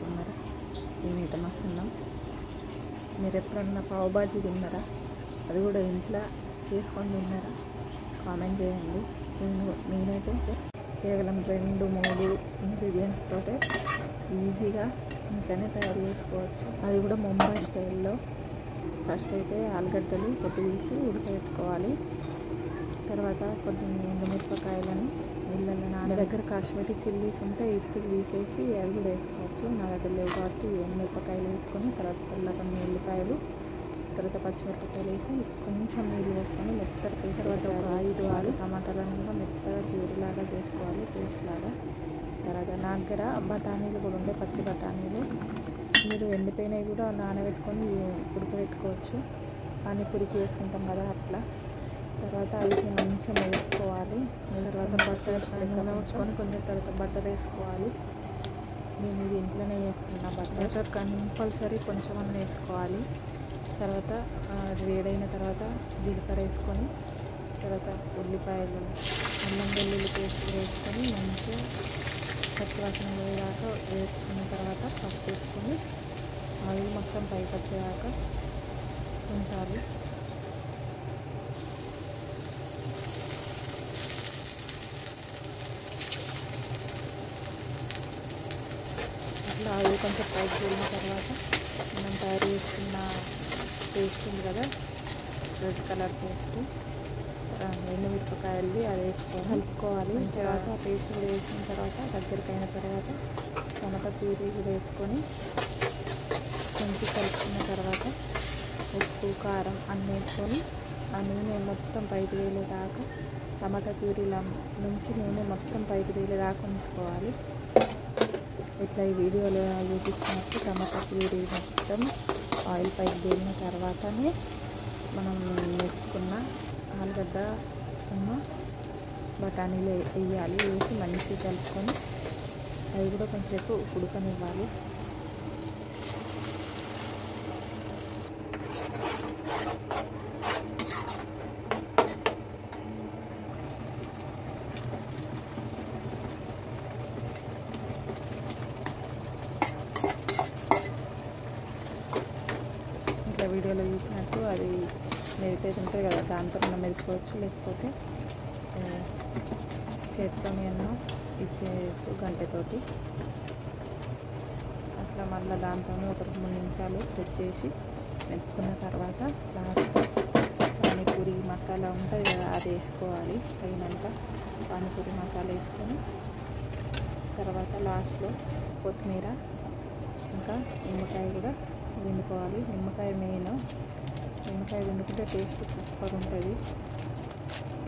తిన్నారా? మేమైతే మస్తు ఉన్నాం. మీరు ఎప్పుడన్నా పావు బాజీ తిన్నారా? అది కూడా ఇంట్లో చేసుకొని తిన్నారా? కామెంట్ చేయండి. నేనైతే కేవలం 2-3 ఇంగ్రీడియంట్స్ తోటే ఈజీగా ఇంట్లోనే తయారు చేసుకోవచ్చు. అది కూడా ముంబై స్టైల్లో. ఫస్ట్ అయితే ఆలుగడ్డలు పొట్టు తీసి ఉడకబెట్టుకోవాలి. తర్వాత కొన్ని ఎండుమిరపకాయలను నీళ్ళల్లో నా దగ్గర కాశ్మీరీ చిల్లీస్ ఉంటే ఇత్తులు తీసేసి అవి కూడా వేసుకోవచ్చు. నా దగ్గర లేవు కాబట్టి ఎండుమిరపకాయలు వేసుకొని తర్వాత కొన్ని ఉల్లిపాయలు తర్వాత పచ్చిమిరపకాయలు వేసి కొంచెం నీళ్ళు వేసుకొని మెత్తగా పేస్ట్. తర్వాత ఒక 5-6 టమాటాలను కూడా మెత్తగా ప్యూరీలాగా చేసుకోవాలి, పేస్ట్ లాగా. తర్వాత నా దగ్గర బఠానీలు కూడా ఉండే, పచ్చి బఠానీలు. మీరు ఎండిపోయినవి కూడా నానబెట్టుకొని ఉడకబెట్టుకోవచ్చు. పానీపూరికి వేసుకుంటాం కదా అట్లా. తర్వాత అవి మంచిగా వేసుకోవాలి. తర్వాత బటర్ నూనె ఉంచుకొని కొంచెం తర్వాత బటర్ వేసుకోవాలి. నేను ఇది ఇంట్లోనే వేసుకున్నా. బటర్ కంపల్సరీ కొంచెం అన్న వేసుకోవాలి. తర్వాత అది వేడైన తర్వాత జీలకర్ర వేసుకొని తర్వాత ఉల్లిపాయలు, అల్లం వెల్లుల్లి పేస్ట్ వేసుకొని మంచిగా పచ్చివాసన పోయేదాకా వేసుకున్న తర్వాత పసుపు వేసుకొని ఆయిల్ మొత్తం పైకి వచ్చేదాకా ఉంచాలి. అట్లా ఆయిల్ కొంచెం పైకి వెళ్ళిన తర్వాత మనం తయారు చేసుకున్న పేస్ట్ ఉంది కదా, రెడ్ కలర్ పేస్ట్, ఎండుమిరపకాయలు అది వేసుకొని కలుపుకోవాలి. తర్వాత ఆ పేస్ట్ కూడా వేసిన తర్వాత దగ్గరికి అయిన తర్వాత టమాటా ప్యూరీ కూడా వేసుకొని కొంచెం కలుపుకున్న తర్వాత ఉప్పు, కారం అన్నీ వేసుకొని ఆ నూనె మొత్తం పైకి తేలేదాకా, టమాటా ప్యూరీల నుంచి నూనె మొత్తం పైకి తేలేదాకా ఉంచుకోవాలి. ఇట్లా ఈ వీడియోలో చూపించినట్టు టమాటా ప్యూరీ మొత్తం ఆయిల్ పైకి తేలిన తర్వాతనే మనం వేసుకున్న ఆలుగడ్డ బఠానీలు వేయాలి. వేసి మంచిగా కలుపుకొని అవి కూడా కొంచెం ఎక్కువ ఉడకనివ్వాలి. ఇట్లా వీడియోలో చూసినట్టు అది మెదిపేది ఉంటుంది కదా, దాంతో మనం మెదుపుకోవచ్చు. లేకపోతే చేతితోని అన్నా ఇచ్చేయచ్చు, గంటతోటి. అట్లా మళ్ళీ దాంతో ఒక 3 నిమిషాలు ప్రెస్ చేసి మెదుపుకున్న తర్వాత లాస్ట్ పానీపూరి మసాలా ఉంటుంది కదా, అది వేసుకోవాలి. తగినంత పానీపూరి మసాలా వేసుకొని తర్వాత లాస్ట్లో కొత్తిమీర ఇంకా నిమ్మకాయ కూడా పిండుకోవాలి. నిమ్మకాయ మెయిన్. నిమ్మకాయ పిండుకుంటే టేస్ట్ సూపర్ ఉంటుంది.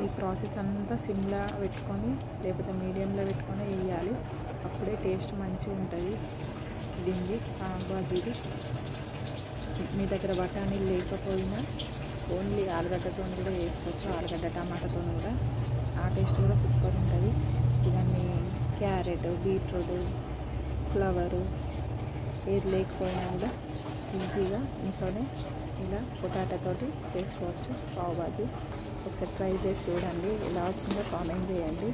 ఈ ప్రాసెస్ అంతా సిమ్లా పెట్టుకొని లేకపోతే మీడియంలో పెట్టుకొని వేయాలి. అప్పుడే టేస్ట్ మంచిగా ఉంటుంది. దీన్ని బాజీది. మీ దగ్గర బఠానీలు లేకపోయినా ఓన్లీ ఆలుగడ్డతో కూడా వేసుకోవచ్చు. ఆలుగడ్డ టమాటాతో కూడా ఆ టేస్ట్ కూడా సూపర్ ఉంటుంది. ఇవన్నీ క్యారెట్, బీట్రూట్, ఫ్లవరు ఏది లేకపోయినా కూడా ఈజీగా ఇంట్లోనే ఇలా పొటాటోతోటి చేసుకోవచ్చు పావు బాజీ. ఒకసారి ట్రై చేసి చూడండి. ఎలా వచ్చిందో కామెంట్ చేయండి.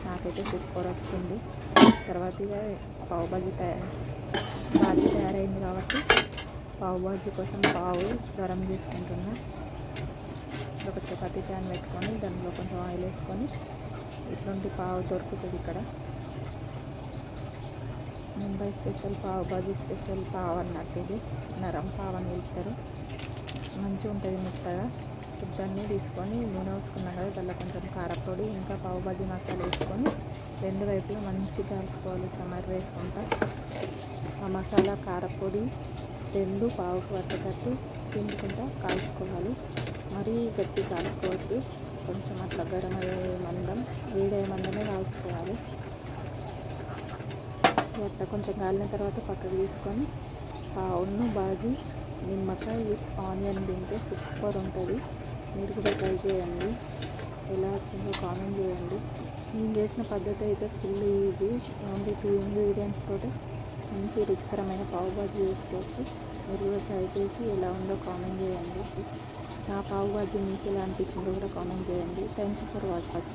నాకైతే సూపర్ వచ్చింది. తర్వాత ఇక పావు బాజీ తయారైంది కాబట్టి పావు బాజీ కోసం పావు గరం చేసుకుంటున్నా. ఒక చపాతీ ప్యాన్ పెట్టుకొని దానిలో కొంచెం ఆయిల్ వేసుకొని ఇట్లాంటి పావు దొరుకుతుంది ఇక్కడ. ముంబై స్పెషల్ పావు బాజీ స్పెషల్ పావు అన్నట్టు. ఇది నరం పావు అని వెళ్తారు. మంచిగా ఉంటుంది మెత్తగా. దాన్ని తీసుకొని నూనె వేసుకున్నాం కదా, దానిలో కొంచెం కారపొడి ఇంకా పావు బాజీ మసాలా వేసుకొని 2 వైపులా మంచిగా కాల్చుకోవాలి. టమాటా వేసుకుంటా ఆ మసాలా కారపొడి 2 పావుకు పట్టేటట్టు తింటుకుంటా కాల్చుకోవాలి. మరీ గట్టి కాల్చుకోవద్దు. కొంచెం అట్లా గరం అయ్యే మందం, వేడయ్యే మందమే కాల్చుకోవాలి. అట్లా కొంచెం కాలిన తర్వాత పక్కకు తీసుకొని పావును బాజీ నిమ్మకాయ విత్ ఆనియన్ తింటే సూపర్ ఉంటుంది. మీరు కూడా ట్రై చేయండి. ఎలా వచ్చిందో కామెంట్ చేయండి. నేను చేసిన పద్ధతి అయితే ఫుల్ ఈజీ. ఓన్లీ 2 ఇంగ్రీడియంట్స్ తోటి మంచి రుచికరమైన పావు బాజీ చేసుకోవచ్చు. మీరు కూడా ట్రై చేసి ఎలా ఉందో కామెంట్ చేయండి. నా పావు బాజీ మీకు ఎలా అనిపించిందో కూడా కామెంట్ చేయండి. Thank you for watching.